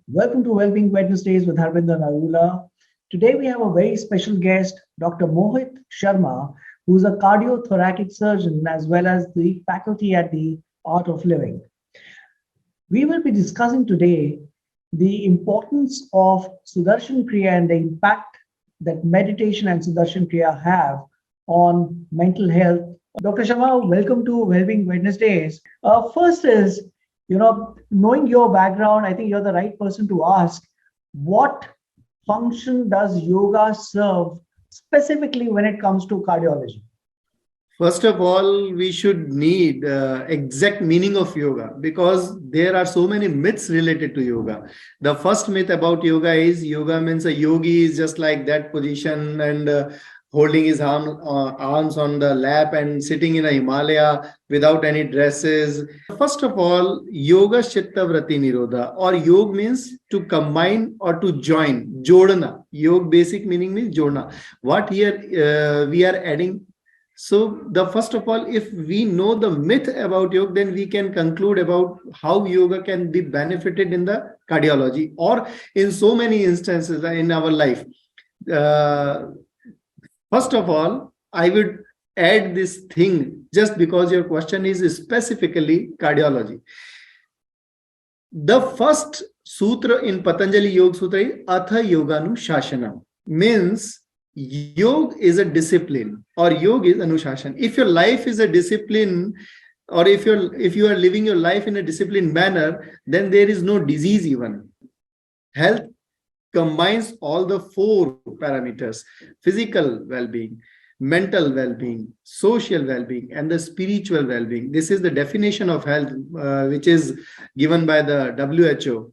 Welcome to Wellbeing Wednesdays with Harbinder Narula. Today we have a very special guest, Dr. Mohit Sharma, who is a cardiothoracic surgeon as well as the faculty at the Art of Living. We will be discussing today the importance of Sudarshan Kriya and the impact that meditation and Sudarshan Kriya have on mental health. Dr. Sharma, welcome to Wellbeing Wednesdays. First is, knowing your background, I think you're the right person to ask what function does yoga serve specifically when it comes to cardiology? First of all, we should need exact meaning of yoga because there are so many myths related to yoga. The first myth about yoga is yoga means a yogi is just like that position and holding his arms on the lap and sitting in a Himalaya without any dresses. First of all, yoga chitta vrati nirodha or yoga means to combine or to join, jodna. Yoga basic meaning means jodna. What here we are adding. So the first of all, if we know the myth about yoga, then we can conclude about how yoga can be benefited in the cardiology or in so many instances in our life. First of all, I would add this thing just because your question is specifically cardiology. The first sutra in Patanjali Yoga Sutra is Atha Yoganu Shashanam, means yoga is a discipline or yoga is anushasana. If your life is a discipline or if you are living your life in a disciplined manner, then there is no disease even. Health combines all the four parameters: physical well-being, mental well-being, social well-being, and the spiritual well-being. This is the definition of health, which is given by the WHO.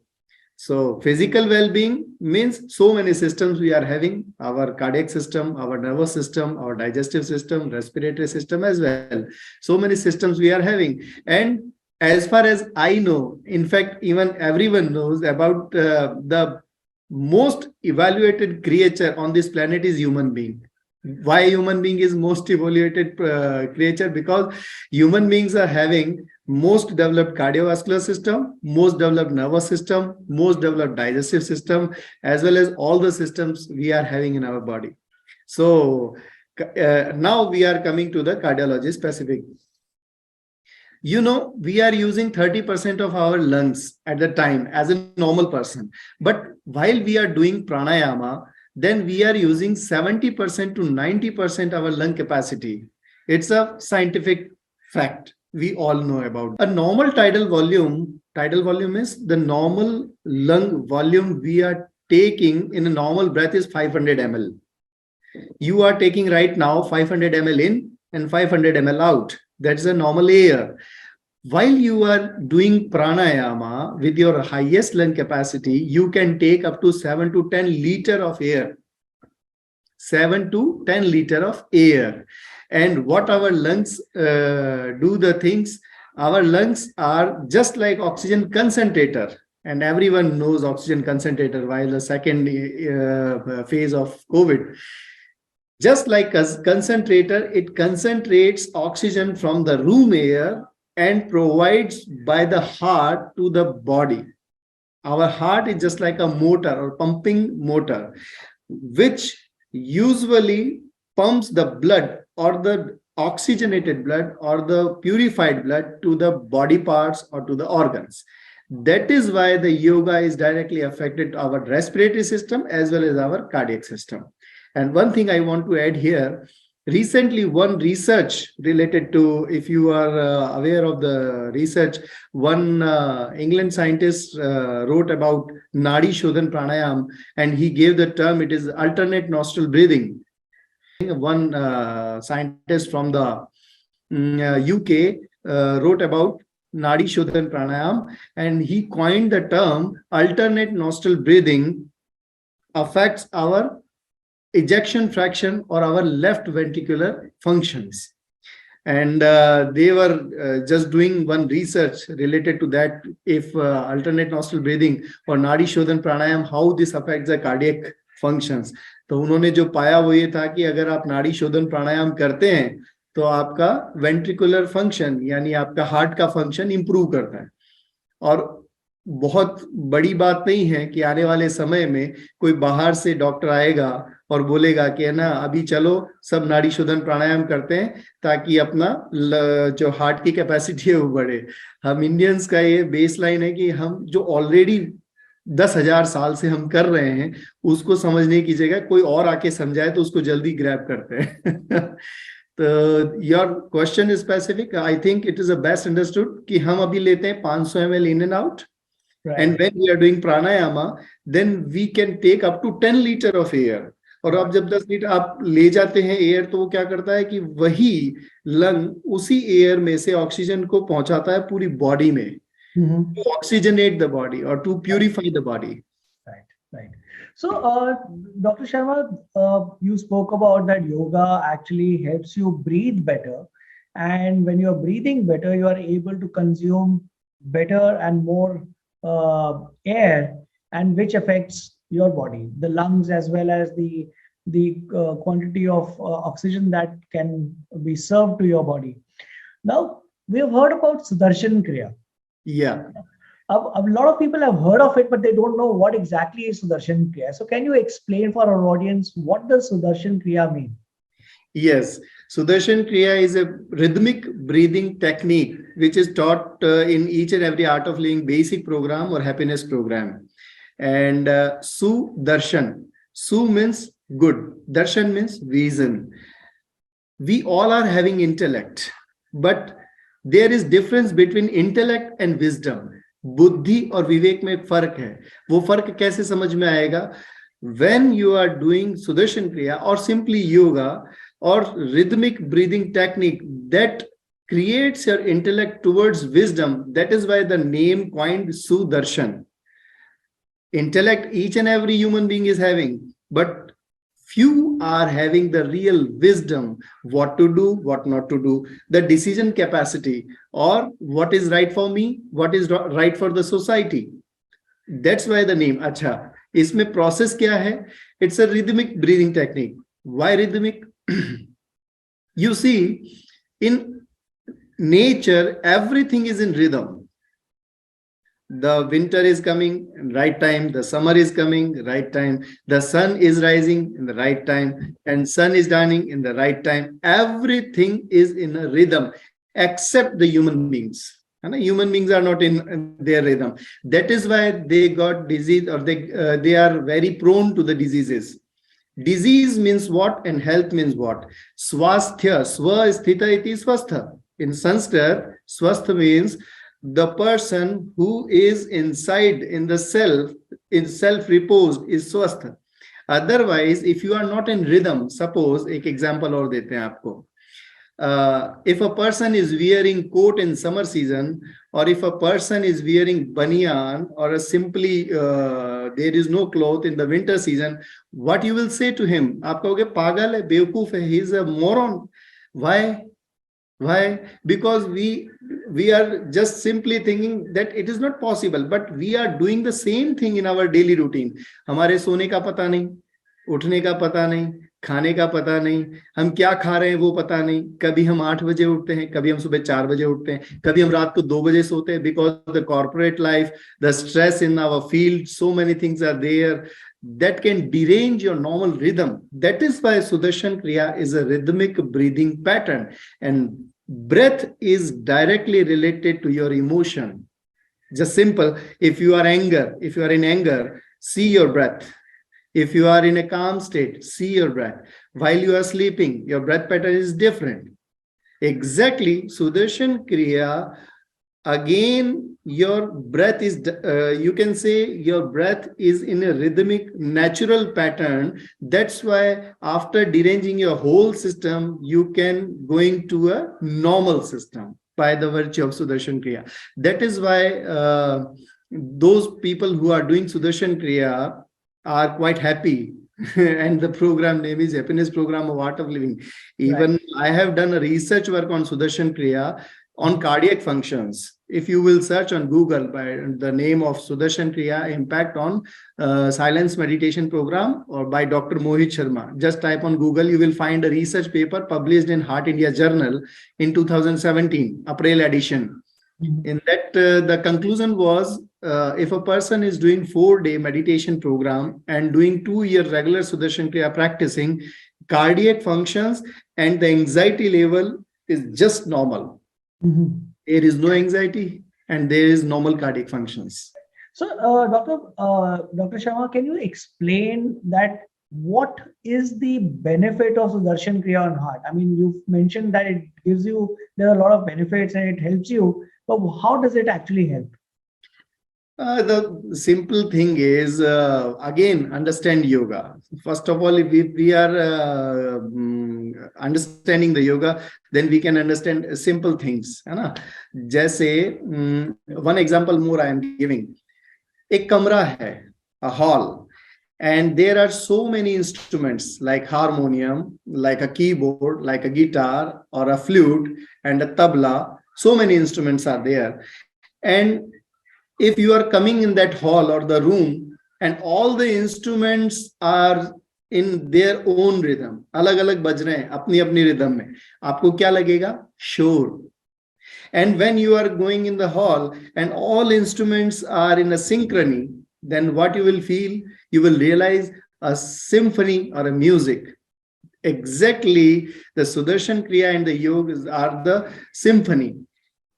So physical well-being means so many systems we are having: our cardiac system, our nervous system, our digestive system, respiratory system as well. So many systems we are having. And as far as I know, in fact, even everyone knows about the most evaluated creature on this planet is human being. Why human being is most evaluated creature? Because human beings are having most developed cardiovascular system, most developed nervous system, most developed digestive system, as well as all the systems we are having in our body. So now we are coming to the cardiology specific. We are using 30% of our lungs at the time as a normal person. But while we are doing pranayama, then we are using 70% to 90% our lung capacity. It's a scientific fact we all know about. A normal tidal volume is the normal lung volume we are taking in a normal breath is 500 ml. You are taking right now 500 ml in and 500 ml out. That's a normal air. While you are doing pranayama with your highest lung capacity, you can take up to 7 to 10 liter of air. 7 to 10 liter of air. And what our lungs do the things, our lungs are just like oxygen concentrator. And everyone knows oxygen concentrator while the second phase of COVID. Just like a concentrator, it concentrates oxygen from the room air and provides by the heart to the body. Our heart is just like a motor or pumping motor, which usually pumps the blood or the oxygenated blood or the purified blood to the body parts or to the organs. That is why the yoga is directly affected our respiratory system as well as our cardiac system. And one thing I want to add here, recently one research related to, if you are aware of the research, one England scientist wrote about Nadi Shodhan Pranayam, and he gave the term, it is alternate nostril breathing. One scientist from the UK wrote about Nadi Shodhan Pranayam, and he coined the term alternate nostril breathing affects our ejection fraction or our left ventricular functions. And they were just doing one research related to that, if alternate nostril breathing or Nadi Shodhan Pranayam, how this affects the cardiac functions. तो उन्होंने जो पाया वो ये था कि अगर आप नाड़ी शोधन प्राणायाम करते हैं तो आपका वेंट्रिकुलर फंक्शन यानी आपका हार्ट का फंक्शन इंप्रूव करता है। और बहुत बड़ी बात नहीं है कि आने वाले समय में कोई बाहर से डॉक्टर आएगा और बोलेगा कि है ना, अभी चलो सब नाड़ी शोधन प्राणायाम करते हैं ताकि अपना जो हार्ट की कैपेसिटी है वो बढ़े। हम इंडियंस का ये बेस लाइन है कि हम जो ऑलरेडी 10,000 साल से हम कर रहे हैं उसको समझने की जगह कोई और आके समझाए तो उसको जल्दी ग्रैब करते हैं। तो your question is specific, I think it is a best understood कि हम अभी लेते हैं 500 ml in and out, and when we are doing pranayama then we can take up to 10 liter of air। और अब जब 10 लीटर आप ले जाते हैं एयर तो वो क्या करता है कि वही लंग उसी एयर में से ऑक्सीजन को पहुंचाता है पूरी बॉडी में, to oxygenate the body or to purify the body। Right. So, Dr. Sharma, you spoke about that yoga actually helps you breathe better, and when you are breathing better, you are able to consume better and more air, and which affects your body, the lungs, as well as the quantity of oxygen that can be served to your body. Now, we have heard about Sudarshan Kriya. Yeah. A lot of people have heard of it, but they don't know what exactly is Sudarshan Kriya. So can you explain for our audience what does Sudarshan Kriya mean? Yes, Sudarshan Kriya is a rhythmic breathing technique which is taught in each and every Art of Living basic program or happiness program. And Sudarshan, Su means good, Darshan means vision. We all are having intellect, but there is difference between intellect and wisdom. बुद्धि और विवेक में एक फर्क है। वो फर्क कैसे समझ में आएगा? When you are doing Sudarshan Kriya or simply yoga or rhythmic breathing technique that creates your intellect towards wisdom, that is why the name coined Sudarshan. Intellect each and every human being is having, but few are having the real wisdom, what to do, what not to do, the decision capacity, or what is right for me, what is right for the society. That's why the name. Acha, isme process kya hai? It's a rhythmic breathing technique. Why rhythmic? You see, in nature, everything is in rhythm. The winter is coming in right time, the summer is coming right time, the sun is rising in the right time, and sun is dawning in the right time. Everything is in a rhythm except the human beings. And human beings are not in their rhythm. That is why they got disease, or they are very prone to the diseases. Disease means what and health means what? Swasthya, swa is sthita iti swastha. In Sanskrit, swastha means the person who is inside in the self, in self-reposed, is swastha. Otherwise, if you are not in rhythm, suppose, एक example और देते हैं आपको. If a person is wearing coat in summer season, or if a person is wearing banyan, or simply there is no cloth in the winter season, what you will say to him? आप कहोगे पागल है, बेवकूफ है, he is a moron. Why? Because we are just simply thinking that it is not possible, but we are doing the same thing in our daily routine. हमारे सोने का पता नहीं, उठने का पता नहीं, खाने का पता नहीं, हम क्या खा रहे हैं वो पता नहीं। कभी हम 8 बजे उठते हैं, कभी हम सुबह 4 बजे उठते हैं, कभी हम रात को 2 बजे सोते हैं, because the corporate life, the stress in our field, so many things are there that can derange your normal rhythm. That is why Sudarshan Kriya is a rhythmic breathing pattern, and breath is directly related to your emotion. Just simple. If you are in anger, see your breath. If you are in a calm state, see your breath. While you are sleeping, your breath pattern is different. Exactly, Sudarshan Kriya, again, your breath is, you can say your breath is in a rhythmic, natural pattern. That's why after deranging your whole system, you can going to a normal system by the virtue of Sudarshan Kriya. That is why those people who are doing Sudarshan Kriya are quite happy. And the program name is Happiness Program of Art of Living. Even I have done a research work on Sudarshan Kriya on cardiac functions. If you will search on Google by the name of Sudarshan Kriya impact on silence meditation program, or by Dr. Mohit Sharma, just type on Google, you will find a research paper published in Heart India Journal in 2017, April edition. Mhm. In that, the conclusion was, if a person is doing 4-day meditation program and doing 2-year regular Sudarshan Kriya practicing, cardiac functions and the anxiety level is just normal. Mhm. There is no anxiety and there is normal cardiac functions. So, Dr. Sharma, can you explain that what is the benefit of Sudarshan Kriya on heart? I mean, you've mentioned that it gives you, there are a lot of benefits and it helps you, but how does it actually help? The simple thing is, again, understand yoga. First of all, if we are understanding the yoga, then we can understand simple things. है ना? जैसे one example more I am giving. एक कमरा है, a hall, and there are so many instruments like harmonium, like a keyboard, like a guitar or a flute and a tabla. So many instruments are there. And if you are coming in that hall or the room and all the instruments are in their own rhythm, अलग अलग बज रहे हैं अपनी अपनी rhythm में, आपको क्या लगेगा? Sure. And when you are going in the hall and all instruments are in a synchrony, then what you will feel? You will realize a symphony or a music. Exactly, the Sudarshan Kriya and the yogas are the symphony.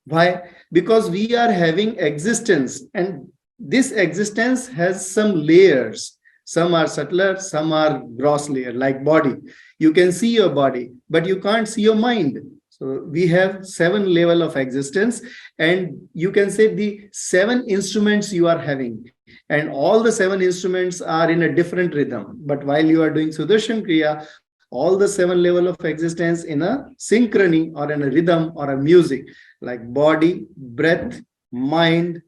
Why? Because we are having existence, and this existence has some layers. Some are subtler, some are gross layer, like body. You can see your body, but you can't see your mind. So we have 7 level of existence, and you can say the 7 instruments you are having, and all the 7 instruments are in a different rhythm. But while you are doing Sudarshan Kriya, all the 7 level of existence in a synchrony or in a rhythm or a music, like body, breath, mind,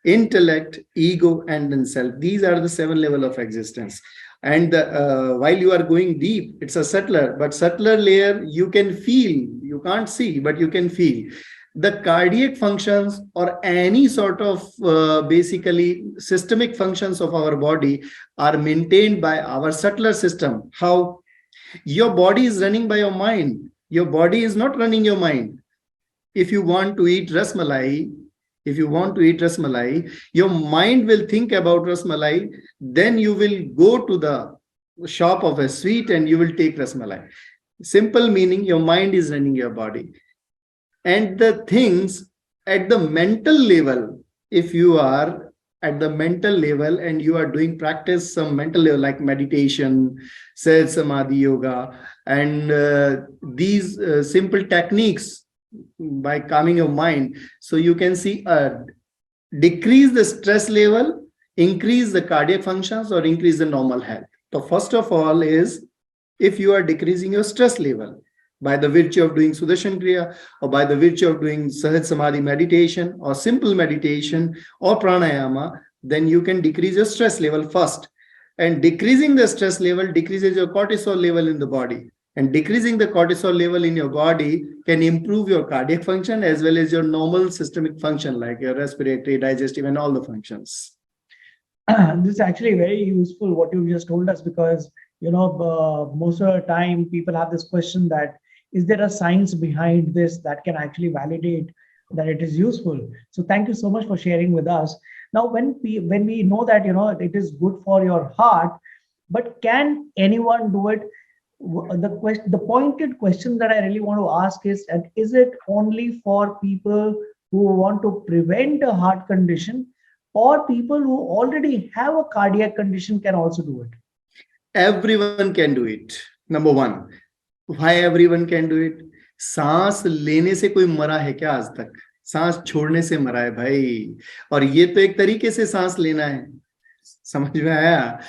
intellect, ego, and then self. These are the 7 level of existence. And while you are going deep, it's a subtler, but subtler layer you can feel. You can't see, but you can feel. The cardiac functions or any sort of basically systemic functions of our body are maintained by our subtler system. How? Your body is running by your mind. Your body is not running your mind. If you want to eat rasmalai, your mind will think about rasmalai. Then you will go to the shop of a sweet and you will take rasmalai. Simple meaning, your mind is running your body. And the things at the mental level, if you are at the mental level and you are doing practice some mental level like meditation, Sahaj Samadhi yoga, and these simple techniques by calming your mind, so you can see decrease the stress level, increase the cardiac functions, or increase the normal health. So first of all is, if you are decreasing your stress level by the virtue of doing Sudarshan Kriya or by the virtue of doing Sahaj Samadhi meditation or simple meditation or pranayama, then you can decrease your stress level first. And decreasing the stress level decreases your cortisol level in the body. And decreasing the cortisol level in your body can improve your cardiac function as well as your normal systemic function like your respiratory, digestive, and all the functions. This is actually very useful what you just told us, because most of the time people have this question that is there a science behind this that can actually validate that it is useful. So thank you so much for sharing with us. Now when we know that it is good for your heart, but can anyone do it? The pointed question that I really want to ask is it only for people who want to prevent a heart condition, or people who already have a cardiac condition can also do it? Everyone can do it. Number one, why everyone can do it? सांस लेने से कोई मरा है क्या आज तक? सांस छोड़ने से मरा है भाई. और ये तो एक तरीके से सांस लेना है. समझ में आया?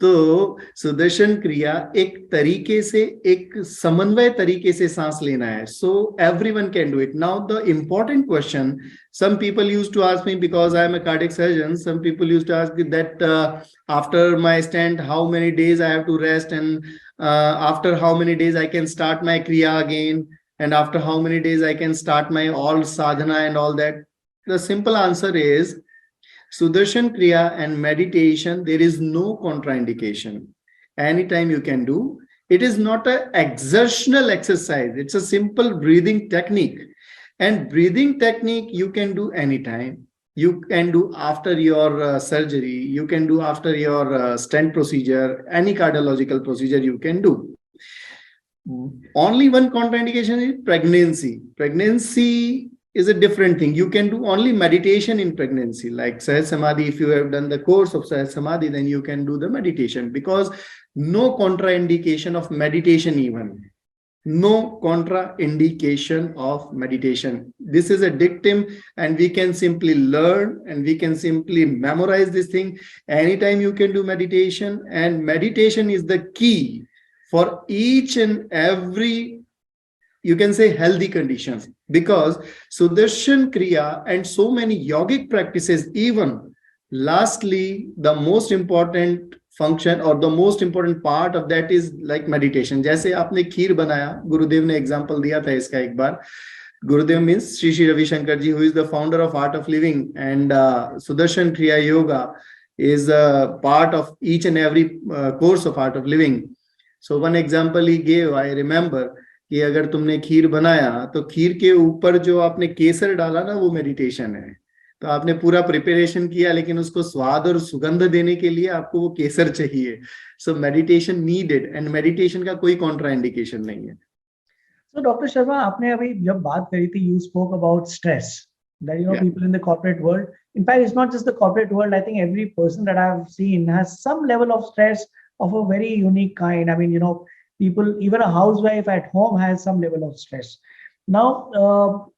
तो सुदर्शन क्रिया एक तरीके से, एक समन्वय तरीके से सांस लेना है. So everyone can do it. Now the important question, some people used to ask me, because I am a cardiac surgeon, some people used to ask that after my stent, how many days I have to rest, and after how many days I can start my kriya again, and after how many days I can start my all sadhana and all that. The simple answer is, Sudarshan Kriya and meditation, there is no contraindication. Anytime you can do. It is not an exertional exercise. It's a simple breathing technique. And breathing technique you can do anytime. You can do after your surgery, you can do after your stent procedure, any cardiological procedure you can do. Only one contraindication is pregnancy. Pregnancy is a different thing. You can do only meditation in pregnancy, like Sahaj Samadhi. If you have done the course of Sahaj Samadhi, then you can do the meditation, because no contraindication of meditation even. No contraindication of meditation. This is a dictum, and we can simply learn and we can simply memorize this thing. Anytime you can do meditation, and meditation is the key for each and every, you can say, healthy conditions, because Sudarshan Kriya and so many yogic practices, even lastly, the most important function or the most important part of that is like meditation. जैसे आपने खीर बनाया, गुरुदेव ने example दिया था इसका एक बार. Gurudev means Sri Sri Ravi Shankar ji, who is the founder of Art of Living, and Sudarshan Kriya Yoga is a part of each and every course of Art of Living. So one example he gave, I remember, कि अगर तुमने खीर बनाया तो खीर के ऊपर जो आपने केसर डाला ना, वो मेडिटेशन है. तो आपने पूरा प्रिपरेशन किया, लेकिन उसको स्वाद और सुगंध देने के लिए आपको वो केसर चाहिए. So meditation needed, and meditation का कोई कॉन्ट्राइंडिकेशन नहीं है. So Dr. Sharma, आपने अभी जब बात करी थी, you spoke about stress, that people in the corporate world, in fact it's not just the corporate world, I think every person that I've seen has some level of stress of a very unique kind. I mean, people, even a housewife at home has some level of stress. Now,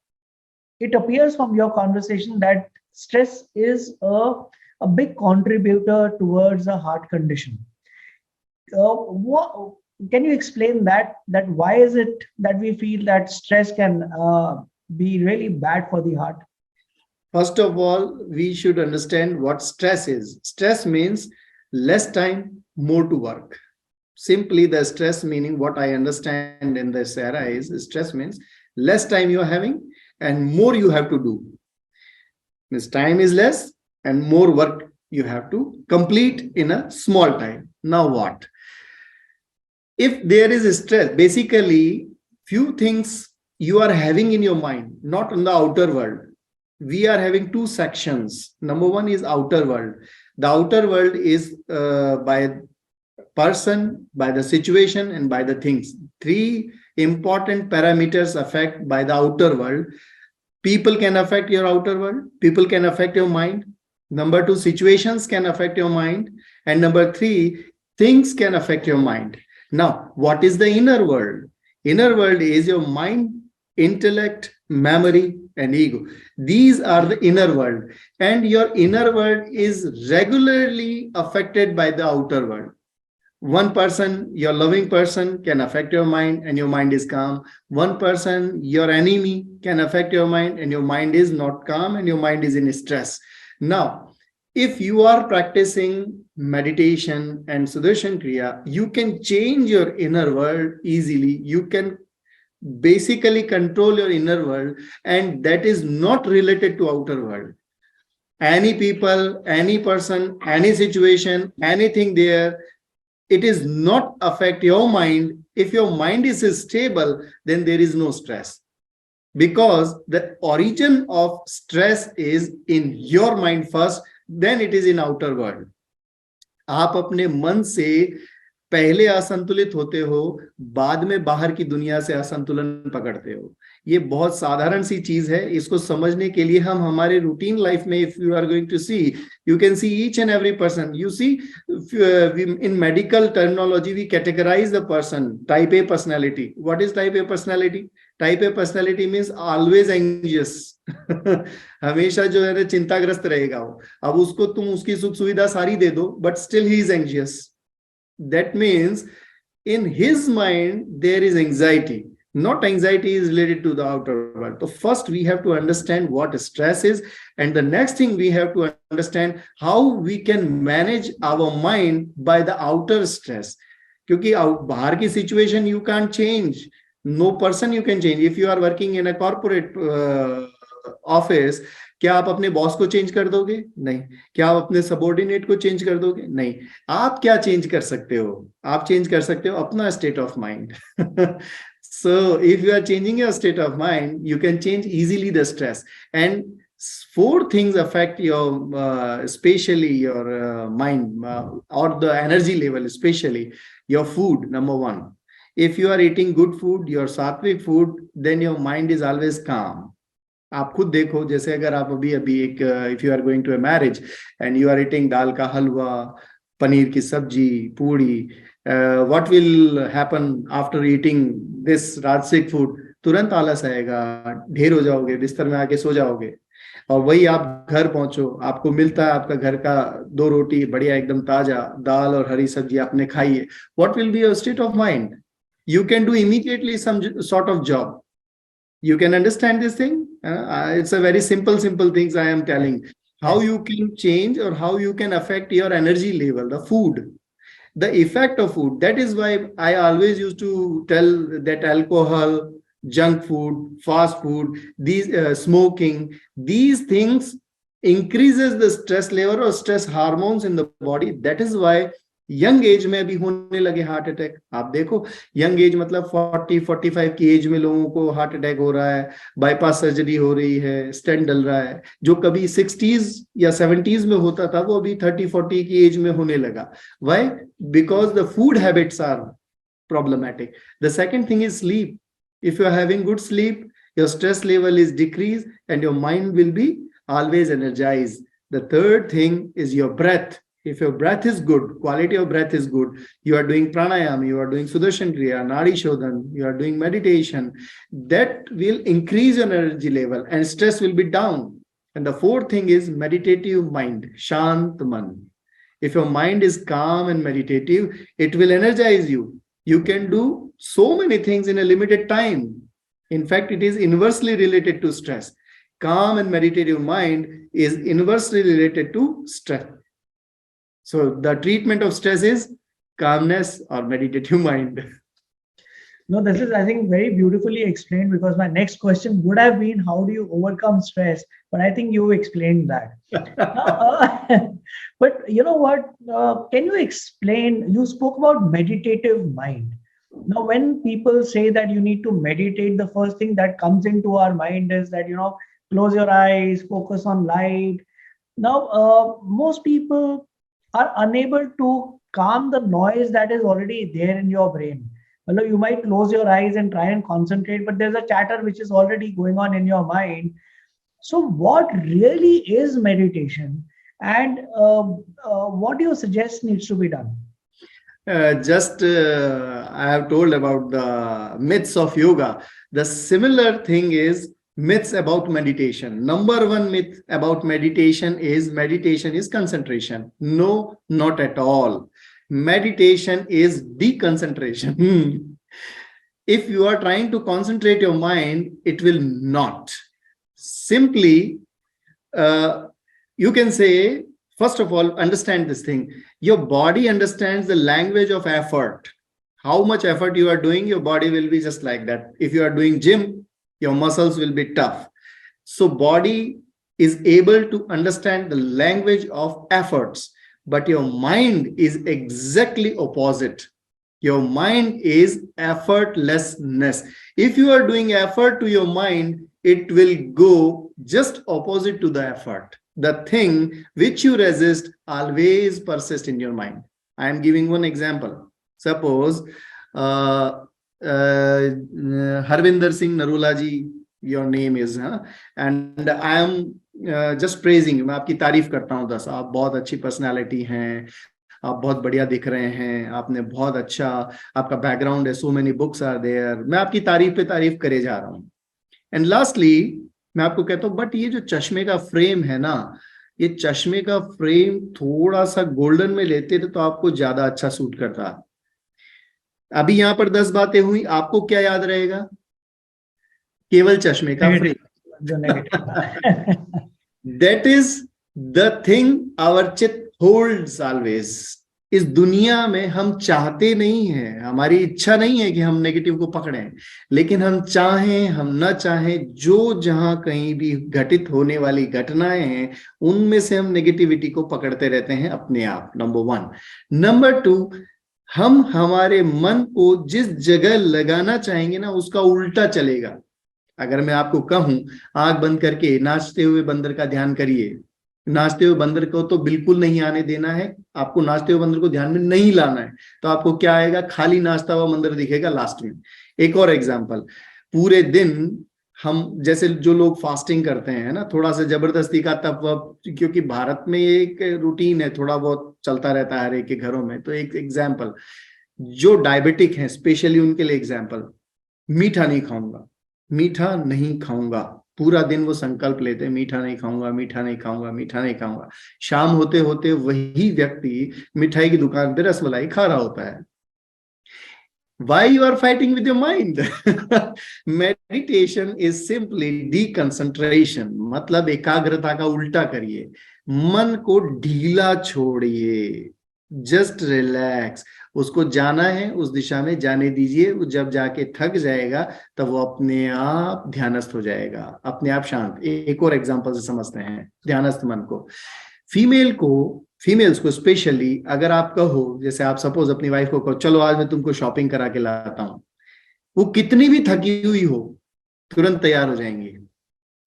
it appears from your conversation that stress is a big contributor towards a heart condition. Can you explain that why is it that we feel that stress can be really bad for the heart? First of all, we should understand what stress is. Stress means less time, more to work. Simply the stress meaning, what I understand in this era is, stress means less time you are having and more you have to do. Means time is less and more work you have to complete in a small time. Now what? If there is a stress, basically few things you are having in your mind, not in the outer world. We are having two sections. Number one is outer world. The outer world is by person, by the situation, and by the things. Three important parameters affect by the outer world. People can affect your outer world. People can affect your mind. Number two, situations can affect your mind. And number three, things can affect your mind. Now, what is the inner world? Inner world is your mind, intellect, memory, and ego. These are the inner world. And your inner world is regularly affected by the outer world. One person, your loving person, can affect your mind and your mind is calm. One person, your enemy, can affect your mind and your mind is not calm and your mind is in stress. Now, if you are practicing meditation and Sudarshan Kriya, you can change your inner world easily. You can basically control your inner world, and that is not related to outer world. Any people, any person, any situation, anything there, it is not affect your mind. If your mind is stable, then there is no stress, because the origin of stress is in your mind first, then it is in outer world. आप अपने मन से पहले असंतुलित होते हो, बाद में बाहर की दुनिया से असंतुलन पकड़ते हो. ये बहुत साधारण सी चीज है. इसको समझने के लिए हम हमारे रूटीन लाइफ में, if you are going to see, you can see each and every person. You see, in medical terminology, we categorize the person, type A personality. What is type A personality? Type A personality means always anxious. हमेशा जो है चिंताग्रस्त रहेगा वो. अब उसको तुम उसकी सुख सुविधा सारी दे दो, but still he is anxious. That means in his mind there is anxiety. Not anxiety is related to the outer world. So first we have to understand what stress is, and the next thing we have to understand how we can manage our mind by the outer stress. क्योंकि बाहर की situation you can't change. No person you can change. If you are working in a corporate office, क्या आप अपने boss को change कर दोगे? नहीं. क्या आप अपने सबऑर्डिनेट को चेंज कर दोगे? नहीं. आप क्या चेंज कर सकते हो? आप चेंज कर सकते हो अपना state of mind. So if you are changing your state of mind, you can change easily the stress. And four things affect your, especially your mind or the energy level, especially your food. Number one, if you are eating good food, your sattvic food, then your mind is always calm. आप खुद देखो, जैसे अगर आप अभी अभी एक if you are going to a marriage and you are eating दाल का हलवा, पनीर की सब्जी, पूड़ी, what will happen after eating this rajasic food? तुरंत आलस आएगा, ढेर हो जाओगे, बिस्तर में आके सो जाओगे। और वही आप घर पहुंचो, आपको मिलता है आपका घर का 2 रोटी बढ़िया एकदम ताजा, दाल और हरी सब्जी आपने खाई है, what will be your state of mind? You can do immediately some sort of job. You can understand this thing. It's a very simple things I am telling. How you can change or how you can affect your energy level, the food, the effect of food. That is why I always used to tell that alcohol, junk food, fast food, these smoking, these things increases the stress level or stress hormones in the body. That is why young age में भी होने लगे heart attack. आप देखो young age मतलब 40-45 की as में लोगों को हार्ट अटैक हो रहा है, बाईपास सर्जरी हो रही है, स्टेंट डल रहा है। जो कभी 60s या 70s में होता था वो अभी 30-40 की एज में होने लगा। Why? Because the food habits are problematic. The second thing is sleep. If you are having good sleep, your stress level is decreased and your mind will be always energized. The third thing is your breath. If your breath is good, quality of breath is good, you are doing pranayama, you are doing Sudarshan Kriya, Nadi Shodhan, you are doing meditation, that will increase your energy level and stress will be down. And the fourth thing is meditative mind, Shant Man. If your mind is calm and meditative, it will energize you. You can do so many things in a limited time. In fact, it is inversely related to stress. Calm and meditative mind is inversely related to stress. So the treatment of stress is calmness or meditative mind. No, this is, I think, very beautifully explained, because my next question would have been, how do you overcome stress? But I think you explained that. Now, but you know what? Can you explain? You spoke about meditative mind. Now, when people say that you need to meditate, the first thing that comes into our mind is that, close your eyes, focus on light. Now, most people are unable to calm the noise that is already there in your brain. Well, you might close your eyes and try and concentrate, but there's a chatter which is already going on in your mind. So what really is meditation, and what do you suggest needs to be done? I have told about the myths of yoga. The similar thing is myths about meditation. Number one myth about meditation is concentration. No, not at all. Meditation is deconcentration. If you are trying to concentrate your mind, it will not. Simply, you can say, first of all, understand this thing. Your body understands the language of effort. How much effort you are doing, your body will be just like that. If you are doing gym, your muscles will be tough. So body is able to understand the language of efforts, but your mind is exactly opposite. Your mind is effortlessness. If you are doing effort to your mind, it will go just opposite to the effort. The thing which you resist always persists in your mind. I am giving one example. Suppose Harbinder Narula ji, your name is, and I am just praising you. मैं आपकी तारीफ करता हूँ 10। आप बहुत अच्छी personality हैं, आप बहुत बढ़िया दिख रहे हैं, आपने बहुत अच्छा आपका बैकग्राउंड है, so many books are there. मैं आपकी तारीफ पे तारीफ करे जा रहा हूँ। एंड लास्टली मैं आपको कहता हूँ, बट ये जो चश्मे का फ्रेम है ना, ये चश्मे का फ्रेम थोड़ा सा गोल्डन में लेते तो आपको ज्यादा अच्छा सूट करता। अभी यहाँ पर 10 बातें हुई, आपको क्या याद रहेगा? केवल चश्मे का frame. That is the thing our चित्त holds always. इस दुनिया में हम चाहते नहीं हैं, हमारी इच्छा नहीं है कि हम नेगेटिव को पकड़ें, लेकिन हम चाहें हम न चाहें, जो जहां कहीं भी घटित होने वाली घटनाएं हैं उनमें से हम नेगेटिविटी को पकड़ते रहते हैं अपने आप। नंबर 1। नंबर 2, हम हमारे मन को जिस जगह लगाना चाहेंगे ना उसका उल्टा चलेगा। अगर मैं आपको कहूं आंख बंद करके नाचते हुए बंदर का ध्यान करिए, नाचते हुए बंदर को तो बिल्कुल नहीं आने देना है, आपको नाचते हुए बंदर को ध्यान में नहीं लाना है, तो आपको क्या आएगा, खाली नाचता हुआ बंदर दिखेगा लास्ट में। एक और एग्जांपल, पूरे दिन हम जैसे जो लोग फास्टिंग करते हैं ना, थोड़ा सा जबरदस्ती का तप वप, क्योंकि भारत में एक रूटीन है, थोड़ा बहुत चलता रहता है हर एक के घरों में। तो एक एग्जाम्पल, जो डायबिटिक हैं स्पेशली उनके लिए एग्जाम्पल, मीठा नहीं खाऊंगा, मीठा नहीं खाऊंगा, पूरा दिन वो संकल्प लेते हैं मीठा नहीं खाऊंगा, मीठा नहीं खाऊंगा, मीठा नहीं खाऊंगा। शाम होते होते वही व्यक्ति मिठाई की दुकान पे रसमलाई खा रहा होता है। Why you are fighting with your mind? Meditation is simply deconcentration, मतलब एकाग्रता का उल्टा करिए, मन को ढीला छोड़िए, जस्ट रिलैक्स, उसको जाना है उस दिशा में जाने दीजिए। वो जब जाके थक जाएगा तब वो अपने आप ध्यानस्थ हो जाएगा, अपने आप शांत। एक और एग्जांपल से समझते हैं ध्यानस्थ मन को। फीमेल्स को स्पेशली अगर आप कहो, जैसे आप सपोज अपनी वाइफ को कहो चलो आज मैं तुमको शॉपिंग करा के लाता हूं, वो कितनी भी थकी हुई हो तुरंत तैयार हो जाएंगी,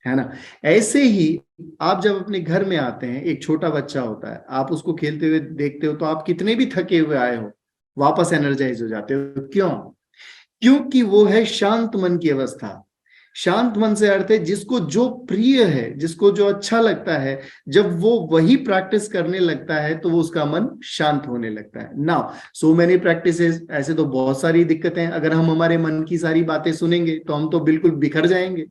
है ना। ऐसे ही आप जब अपने घर में आते हैं, एक छोटा बच्चा होता है, आप उसको खेलते हुए देखते हो तो आप कितने भी थके हुए आए हो वापस एनर्जाइज हो जाते हो। क्यों? क्योंकि वो है शांत मन की अवस्था। शांत मन से अर्थ है जिसको जो प्रिय है, जिसको जो अच्छा लगता है, जब वो वही प्रैक्टिस करने लगता है तो वो उसका मन शांत होने लगता है। नाउ सो मेनी प्रैक्टिसेस, ऐसे तो बहुत सारी दिक्कतें हैं, अगर हम हमारे मन की सारी बातें सुनेंगे तो हम तो बिल्कुल बिखर जाएंगे।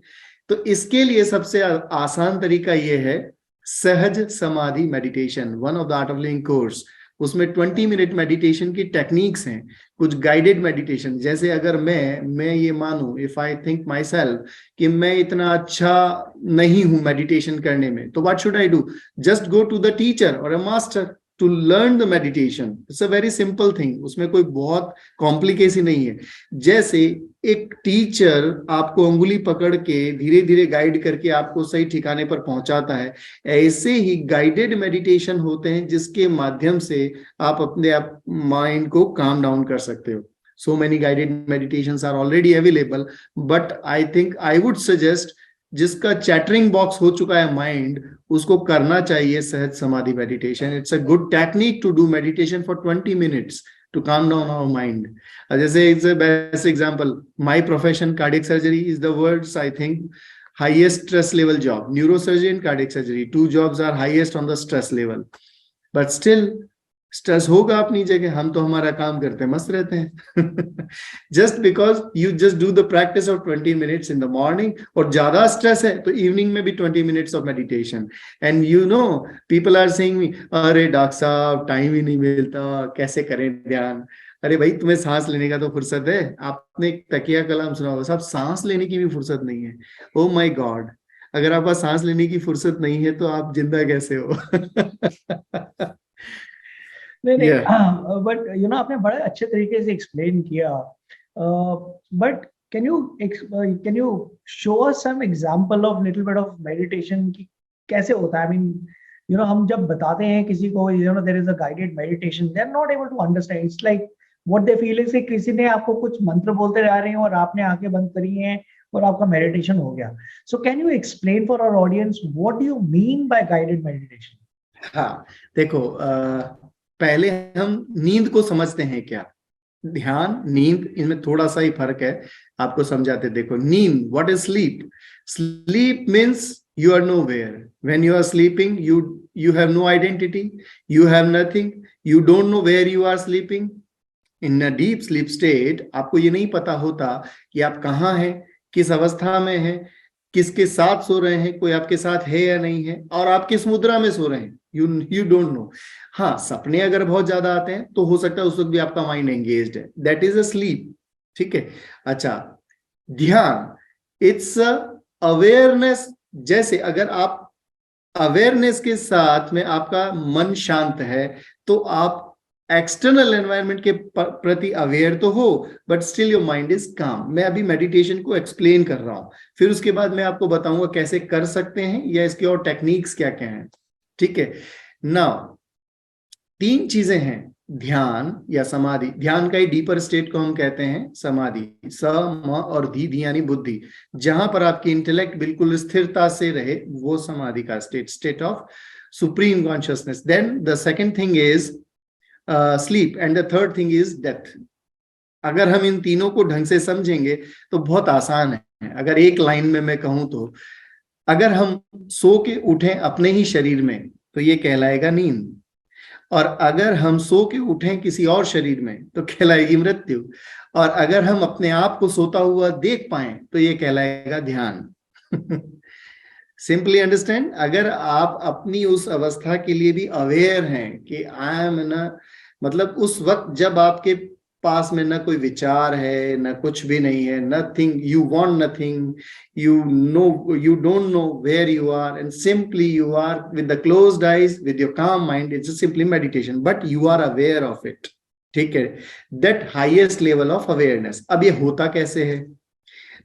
तो इसके लिए सबसे आसान तरीका ये है सहज Samadhi meditation, one of the art of living course. उसमें 20 मिनट मेडिटेशन की टेक्निक्स हैं, कुछ गाइडेड मेडिटेशन। जैसे अगर मैं ये मानूं, if I think myself कि मैं इतना अच्छा नहीं हूं मेडिटेशन करने में, तो what should I do? Just go to the teacher और a master to learn the meditation. It's a very simple thing, उसमें कोई बहुत कॉम्प्लिकेशन नहीं है। जैसे एक टीचर आपको अंगुली पकड़ के धीरे धीरे गाइड करके आपको सही ठिकाने पर पहुंचाता है, ऐसे ही गाइडेड मेडिटेशन होते हैं जिसके माध्यम से आप अपने आप माइंड को काम डाउन कर सकते हो। So many guided meditations are already available, but I think I would suggest जिसका चैटरिंग बॉक्स हो चुका है माइंड, उसको करना चाहिए Sahaj Samadhi meditation. It's a good technique to do meditation for 20 minutes to calm down our mind. जैसे it's a best example, my profession cardiac surgery is the world's I think highest stress level job. Neurosurgery and cardiac surgery, two jobs are highest on the stress level. But still stress होगा अपनी जगह, हम तो हमारा काम करते हैं, मस्त रहते हैं। Just because you just do the practice of 20 minutes in the morning, और ज्यादा स्ट्रेस है तो इवनिंग में भी 20 minutes of meditation. And you know people are saying me, अरे डॉक्टर साहब टाइम ही नहीं मिलता, कैसे करें ध्यान? अरे भाई तुम्हें सांस लेने का तो फुर्सत है, आपने एक तकिया कलाम सुना होगा, साहब सांस लेने की भी फुर्सत नहीं है। ओ माय गॉड, अगर आपका सांस लेने की फुर्सत नहीं है तो आप जिंदा कैसे हो? नहीं नहीं, Yeah. बट आपने बड़े अच्छे तरीके से एक्सप्लेन किया, but can you show us some example of little bit of meditation की कैसे होता है? आई मीन हम जब बताते हैं किसी को there is a guided meditation, they are not able to understand. It's like what they feel is कि किसी ने आपको कुछ मंत्र बोलते जा रहे हैं और आपने आंखें बंद करी हैं और आपका मेडिटेशन हो गया। So can you explain for our audience what do you mean by guided meditation? हाँ, देखो पहले हम नींद को समझते हैं क्या। ध्यान नींद इनमें थोड़ा सा ही फर्क है, आपको समझाते। देखो नींद, what is sleep? Sleep means you are nowhere. When you are sleeping, you have no identity, you have nothing, you don't know where you are sleeping. In a deep sleep state, आपको ये नहीं पता होता कि आप कहाँ हैं, किस अवस्था में हैं, किसके साथ सो रहे हैं, कोई आपके साथ है या नहीं है, और आप किस मुद्रा में सो रहे हैं, यू डोंट नो। हाँ, सपने अगर बहुत ज्यादा आते हैं तो हो सकता है उस वक्त भी आपका माइंड एंगेज्ड है, दैट इज अ स्लीप। ठीक है। अच्छा, ध्यान, इट्स अवेयरनेस। जैसे अगर आप अवेयरनेस के साथ में आपका मन शांत है तो आप एक्सटर्नल एनवायरनमेंट के प्रति अवेयर तो हो, but still your mind is काम। मैं अभी मेडिटेशन को एक्सप्लेन कर रहा हूं, फिर उसके बाद मैं आपको बताऊंगा कैसे कर सकते हैं या इसके और टेक्निक्स क्या क्या हैं। ठीक है। नाउ 3 चीजें हैं ध्यान या समाधि, ध्यान का ही डीपर स्टेट को हम कहते हैं समाधि, स म और धी यानी बुद्धि, जहां पर आपकी इंटेलेक्ट बिल्कुल स्थिरता से रहे, वो समाधि का state of supreme consciousness. Then the second thing is sleep and the third thing is death. अगर हम इन तीनों को ढंग से समझेंगे तो बहुत आसान है. अगर एक लाइन में मैं कहूं तो अगर हम सो के उठें अपने ही शरीर में तो ये कहलाएगा नींद, और अगर हम सो के उठें किसी और शरीर में तो कहलाएगी मृत्यु, और अगर हम अपने आप को सोता हुआ देख पाएं तो ये कहलाएगा ध्यान. Simply understand. अगर आप अपनी उस अवस्था के लिए भी अवेयर हैं कि आई एम न, मतलब उस वक्त जब आपके पास में न कोई विचार है, न कुछ भी नहीं है, nothing, you want nothing, you don't know where you are, and simply you are with the closed eyes, with your calm mind. It's simply meditation, but you are aware of it. ठीक है, that highest level of awareness. अब ये होता कैसे है?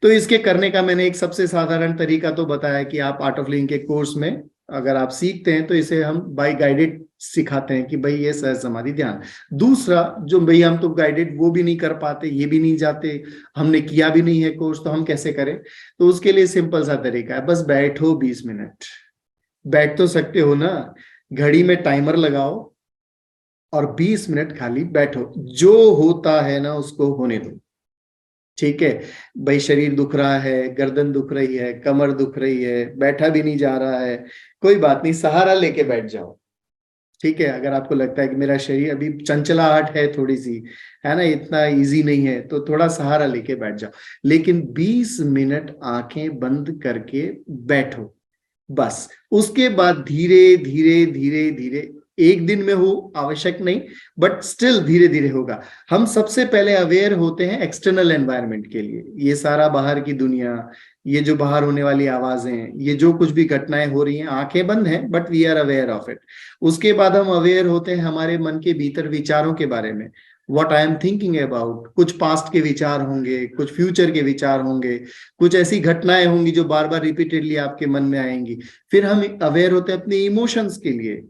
तो इसके करने का मैंने एक सबसे साधारण तरीका तो बताया कि आप आर्ट ऑफ लिविंग के कोर्स में अगर आप सीखते हैं तो इसे हम बाय गाइडेड सिखाते हैं कि भाई ये सहज समाधि ध्यान. दूसरा, जो भाई हम तो गाइडेड वो भी नहीं कर पाते, ये भी नहीं जाते, हमने किया भी नहीं है कोर्स, तो हम कैसे करें? तो उसके लिए सिंपल सा तरीका है, बस बैठो 20 मिनट. बैठ तो सकते हो ना, घड़ी में टाइमर लगाओ और 20 मिनट खाली बैठो. जो होता है ना उसको होने दो. ठीक है भाई, शरीर दुख रहा है, गर्दन दुख रही है, कमर दुख रही है, बैठा भी नहीं जा रहा है, कोई बात नहीं, सहारा लेके बैठ जाओ. ठीक है, अगर आपको लगता है कि मेरा शरीर अभी चंचलाहट है थोड़ी सी, है ना, इतना इजी नहीं है, तो थोड़ा सहारा लेके बैठ जाओ. लेकिन 20 मिनट आंखें बंद करके बैठो बस. उसके बाद धीरे धीरे धीरे धीरे, एक दिन में हो आवश्यक नहीं, बट स्टिल धीरे धीरे होगा. हम सबसे पहले अवेयर होते हैं एक्सटर्नल एनवायरनमेंट के लिए. ये सारा बाहर की दुनिया, ये जो बाहर होने वाली आवाजें, ये जो कुछ भी घटनाएं हो रही हैं, आंखें बंद हैं but we are aware of it. उसके बाद हम अवेयर होते हैं हमारे मन के भीतर विचारों के बारे में. What I am thinking about. कुछ पास्ट के विचार होंगे, कुछ फ्यूचर के विचार होंगे, कुछ ऐसी घटनाएं होंगी जो बार बार रिपीटेडली आपके मन में आएंगी. फिर हम अवेयर होते हैं अपने इमोशंस के लिए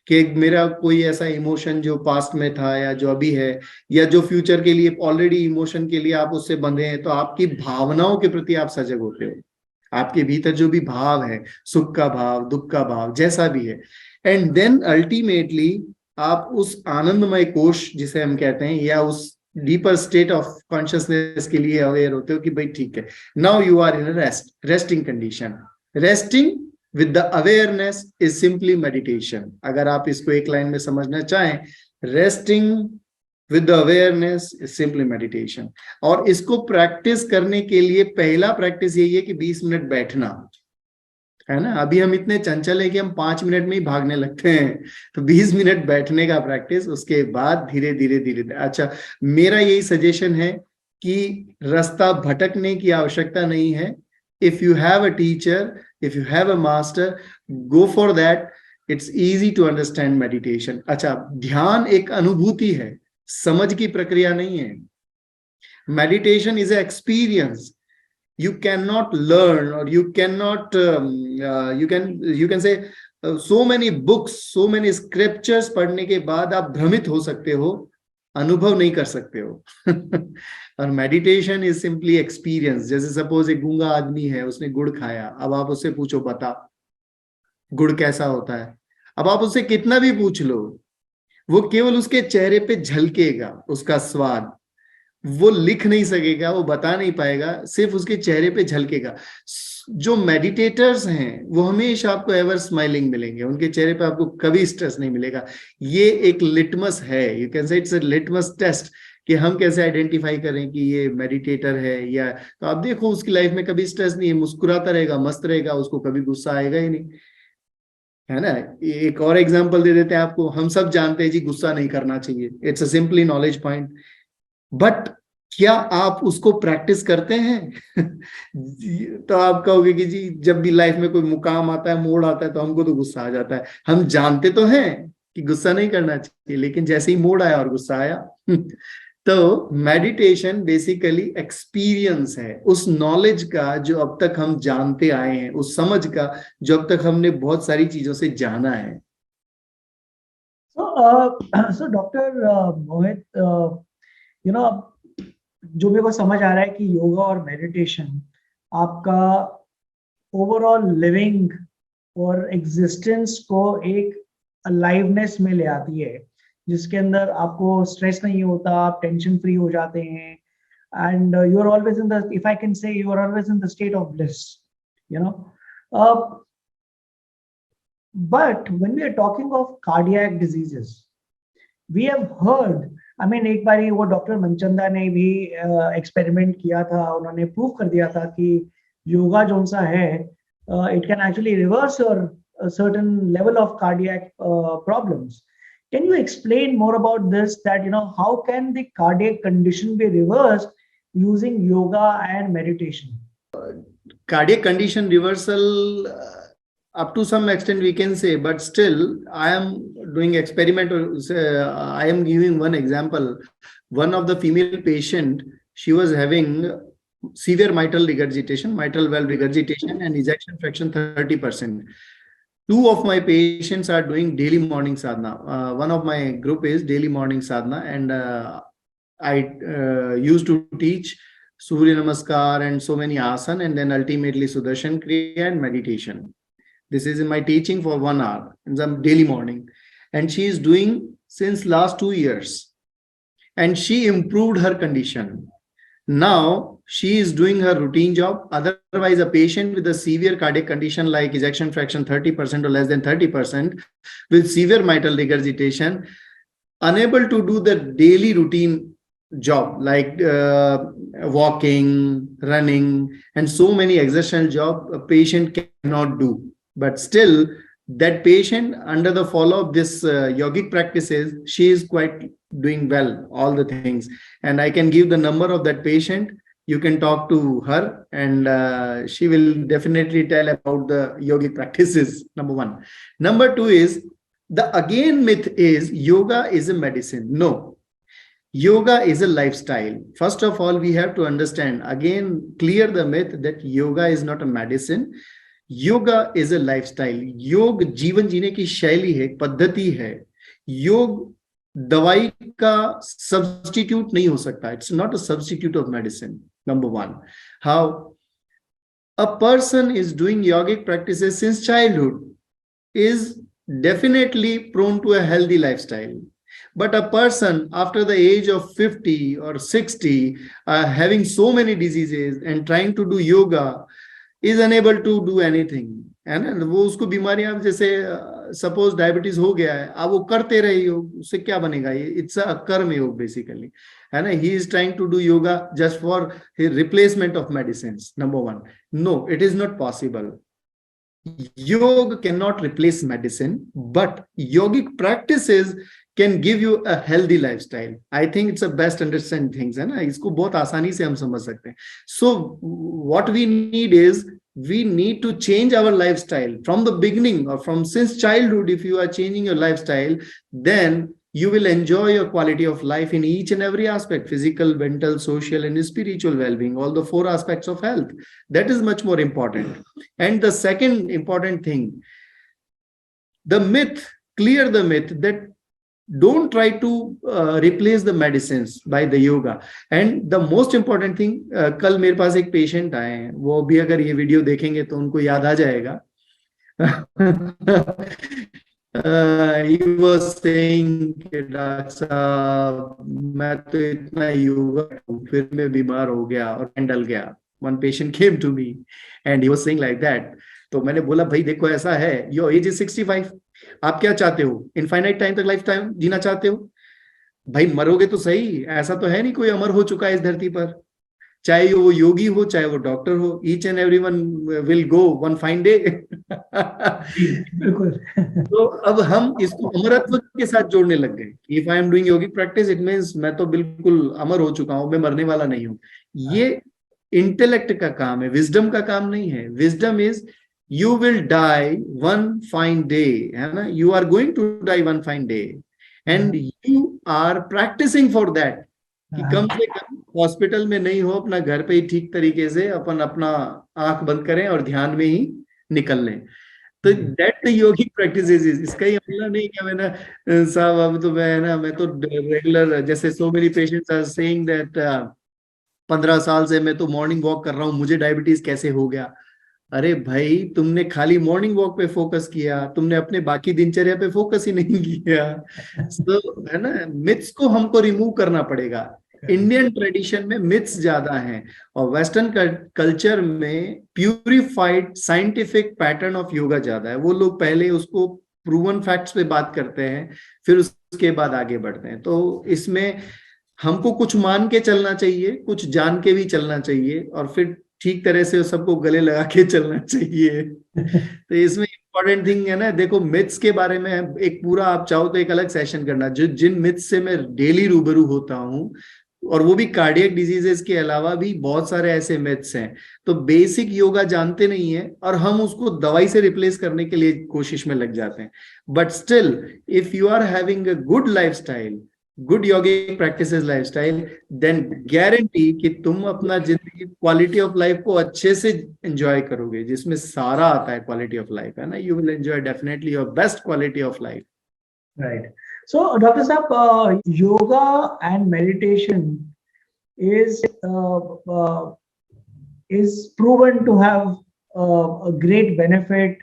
कि मेरा कोई ऐसा इमोशन जो पास्ट में था या जो अभी है, या जो फ्यूचर के लिए ऑलरेडी इमोशन के लिए आप उससे बंधे हैं. तो आपकी भावनाओं के प्रति आप सजग होते हो. आपके भीतर जो भी भाव है, सुख का भाव, दुख का भाव, जैसा भी है, एंड देन अल्टीमेटली आप उस आनंदमय कोश जिसे हम कहते हैं, या उस डीपर स्टेट ऑफ कॉन्शियसनेस के लिए अवेयर होते हो कि भाई ठीक है, now you are in resting condition. Resting with the awareness is simply meditation. अगर आप इसको एक लाइन में समझना चाहें, resting with the awareness is simply meditation. और इसको प्रैक्टिस करने के लिए पहला प्रैक्टिस यही है कि 20 मिनट बैठना है ना. अभी हम इतने चंचल है कि हम 5 मिनट में ही भागने लगते हैं, तो 20 मिनट बैठने का प्रैक्टिस. उसके बाद धीरे धीरे धीरे. अच्छा, मेरा यही सजेशन है कि रास्ता भटकने की आवश्यकता नहीं है. If you have a teacher, if you have a master, go for that. It's easy to understand meditation. अच्छा, ध्यान एक अनुभूति है, समझ की प्रक्रिया नहीं है. Meditation is an experience. You cannot learn, or you cannot you can say so many books, so many scriptures पढ़ने के बाद आप भ्रमित हो सकते हो, अनुभव नहीं कर सकते हो. और मेडिटेशन इज सिंपली एक्सपीरियंस. जैसे सपोज एक गूंगा आदमी है, उसने गुड़ खाया, अब आप उससे पूछो बता गुड़ कैसा होता है, अब आप उससे कितना भी पूछ लो, वो केवल उसके चेहरे पे झलकेगा उसका स्वाद, वो लिख नहीं सकेगा, वो बता नहीं पाएगा, सिर्फ उसके चेहरे पे झलकेगा. जो मेडिटेटर्स हैं वो हमेशा आपको एवर स्माइलिंग मिलेंगे, उनके चेहरे पे आपको कभी स्ट्रेस नहीं मिलेगा. ये एक लिटमस है, you can say it's a litmus test कि हम कैसे आइडेंटिफाई करें कि ये मेडिटेटर है. या तो आप देखो उसकी लाइफ में कभी स्ट्रेस नहीं है, मुस्कुराता रहेगा, मस्त रहेगा, उसको कभी गुस्सा आएगा ही नहीं, है ना. एक और एग्जांपल दे देते हैं आपको. हम सब जानते हैं जी गुस्सा नहीं करना चाहिए, it's a simply knowledge point, but क्या आप उसको प्रैक्टिस करते हैं? तो आप कहोगे कि जी जब भी लाइफ में कोई मुकाम आता है, मोड़ आता है, तो हमको तो गुस्सा आ जाता है. हम जानते तो हैं कि गुस्सा नहीं करना चाहिए, लेकिन जैसे ही मोड़ आया और गुस्सा आया. तो मेडिटेशन बेसिकली एक्सपीरियंस है उस नॉलेज का जो अब तक हम जानते आए हैं, उस समझ का जो अब तक हमने बहुत सारी चीजों से जाना है. So doctor Mohit, you know जो मेरे को समझ आ रहा है कि योगा और मेडिटेशन आपका ओवरऑल लिविंग और एग्जिस्टेंस को एक अलाइवनेस में ले आती है, जिसके अंदर आपको स्ट्रेस नहीं होता, आप टेंशन फ्री हो जाते हैं, and you are always in the, if I can say, you are always in the state of bliss, you know. But when we are talking of cardiac diseases, we have heard, I mean, एक बारी वो doctor Manchanda ने भी experiment किया था, उन्होंने prove कर दिया था कि योगा जो सा है, it can actually reverse your certain level of cardiac problems. Can you explain more about this, that how can the cardiac condition be reversed using yoga and meditation? Cardiac condition reversal, up to some extent we can say, but still I am doing experiment. I am giving one example. One of the female patient, she was having severe mitral regurgitation, mitral valve regurgitation, and ejection fraction 30%. Two of my patients are doing daily morning sadhana. One of my group is daily morning sadhana, and I used to teach Surya Namaskar and so many asana, and then ultimately Sudarshan Kriya and meditation. This is in my teaching for 1 hour in the daily morning. And she is doing since last 2 years. And she improved her condition. Now she is doing her routine job. Otherwise, a patient with a severe cardiac condition like ejection fraction 30% or less than 30%, with severe mitral regurgitation, unable to do the daily routine job like walking, running, and so many exertional job a patient cannot do. But still, that patient, under the follow of this yogic practices, she is quite doing well, all the things. And I can give the number of that patient. You can talk to her, and she will definitely tell about the yogic practices, number one. Number two is, the again myth is yoga is a medicine. No. Yoga is a lifestyle. First of all, we have to understand, again, clear the myth that yoga is not a medicine. Yoga is a lifestyle. योग जीवन जीने की शैली है, पद्धति है. योग दवाई का सब्स्टिट्यूट नहीं हो सकता. It's not a substitute of medicine. Number one. How a person is doing yogic practices since childhood is definitely prone to a healthy lifestyle. But a person after the age of 50 or 60, having so many diseases and trying to do yoga, is unable to do anything. है ना, वो उसको बीमारियां, जैसे suppose diabetes हो गया है, अब वो करते रहे योग, उससे क्या बनेगा? ये इट्स अ कर्म योग बेसिकली, है ना. He is trying to do yoga just for replacement of medicine. Number one, no, it is not possible. Yoga cannot replace medicine, but yogic practices can give you a healthy lifestyle. I think it's the best understand things, है ना. इसको बहुत आसानी से हम समझ सकते हैं. So what we need is, we need to change our lifestyle from the beginning, or from since childhood. If you are changing your lifestyle, then you will enjoy your quality of life in each and every aspect: physical, mental, social, and spiritual well-being, all the 4 aspects of health. That is much more important. And the second important thing, the myth, clear the myth that don't try to replace the medicines by the yoga. And the most important thing, कल मेरे पास एक patient आए हैं, वो भी अगर ये video देखेंगे तो उनको याद आ जाएगा. He was saying कि डॉक्टर साहब, मैं तो इतना योगा फिर मैं बीमार हो गया और डल गया. One patient came to me and he was saying like that. तो मैंने बोला, भाई देखो ऐसा है, your age is 65, आप क्या चाहते हो? इनफाइनाइट टाइम तक लाइफ टाइम जीना चाहते हो? भाई मरोगे तो सही, ऐसा तो है नहीं कोई अमर हो चुका है इस धरती पर. चाहे वो योगी हो, चाहे वो डॉक्टर हो, each and everyone will go one fine day. बिल्कुल. तो अब हम इसको अमरत्व के साथ जोड़ने लग गए. If I am doing yogic practice, it means मैं तो बिल्कुल अमर हो चुका हूं, मैं मरने वाला नहीं हूं. ये इंटेलेक्ट का काम है, विजडम का काम नहीं है. Wisdom is, you will die one fine day, है ना. You are going to die one fine day, and you are practicing for that. कि कम से कम हॉस्पिटल में नहीं हो, अपना घर पे ही ठीक तरीके से अपन अपना आंख बंद करें और ध्यान में ही निकल लें. तो that the yogic practices is, इसका ही मतलब नहीं कि मैंने साहब अब तो मैं ना, मैं तो रेगुलर, जैसे so many patients are saying that 15 साल से मैं तो मॉर्निंग वॉक कर रहा हूँ, मुझे डायबिटीज कैसे हो गया? अरे भाई, तुमने खाली मॉर्निंग वॉक पे फोकस किया, तुमने अपने बाकी दिनचर्या पे फोकस ही नहीं किया। तो है ना, मिथ्स को हमको रिमूव करना पड़ेगा। इंडियन ट्रेडिशन में मिथ्स ज्यादा हैं, और वेस्टर्न कल्चर में purified scientific pattern of yoga ज्यादा है। वो लोग पहले उसको प्रूवन फैक्ट्स पे बात करते हैं, फिर उसके बाद आगे बढ़ते हैं। तो इसमें हमको कुछ मान के चलना चाहिए, कुछ जान के भी चलना चाहिए, और फिर ठीक तरह से सबको गले लगा के चलना चाहिए। तो इसमें इंपॉर्टेंट थिंग है ना, देखो मिथ्स के बारे में एक पूरा, आप चाहो तो एक अलग सेशन करना, जो जिन मिथ्स से मैं डेली रूबरू होता हूँ, और वो भी कार्डियक डिजीजेस के अलावा भी बहुत सारे ऐसे मिथ्स हैं। तो बेसिक योगा जानते नहीं है, और हम उसको दवाई से रिप्लेस करने के लिए कोशिश में लग जाते हैं। But still, if you are having a good lifestyle, good yogic practices lifestyle, then guarantee कि तुम अपना जिंदगी, क्वालिटी ऑफ लाइफ को अच्छे से एंजॉय करोगे, जिसमें सारा आता है क्वालिटी ऑफ लाइफ, है ना। You will enjoy definitely your best quality of life. Right. So, Dr. Saab, yoga and meditation is proven to have a great benefit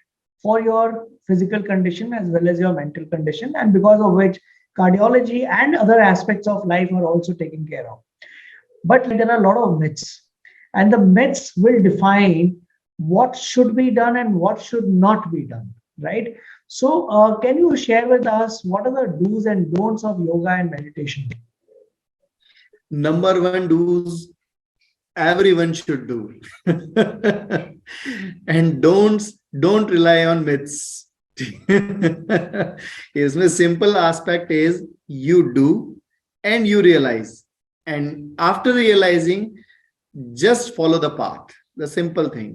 for your physical condition as well as your mental condition, and because of which cardiology and other aspects of life are also taken care of. But there are a lot of myths, and the myths will define what should be done and what should not be done, right? So, can you share with us what are the do's and don'ts of yoga and meditation? Number one do's, everyone should do. And don't rely on myths. इसमें simple aspect is you do and you realize, and after realizing, just follow the path, the simple thing.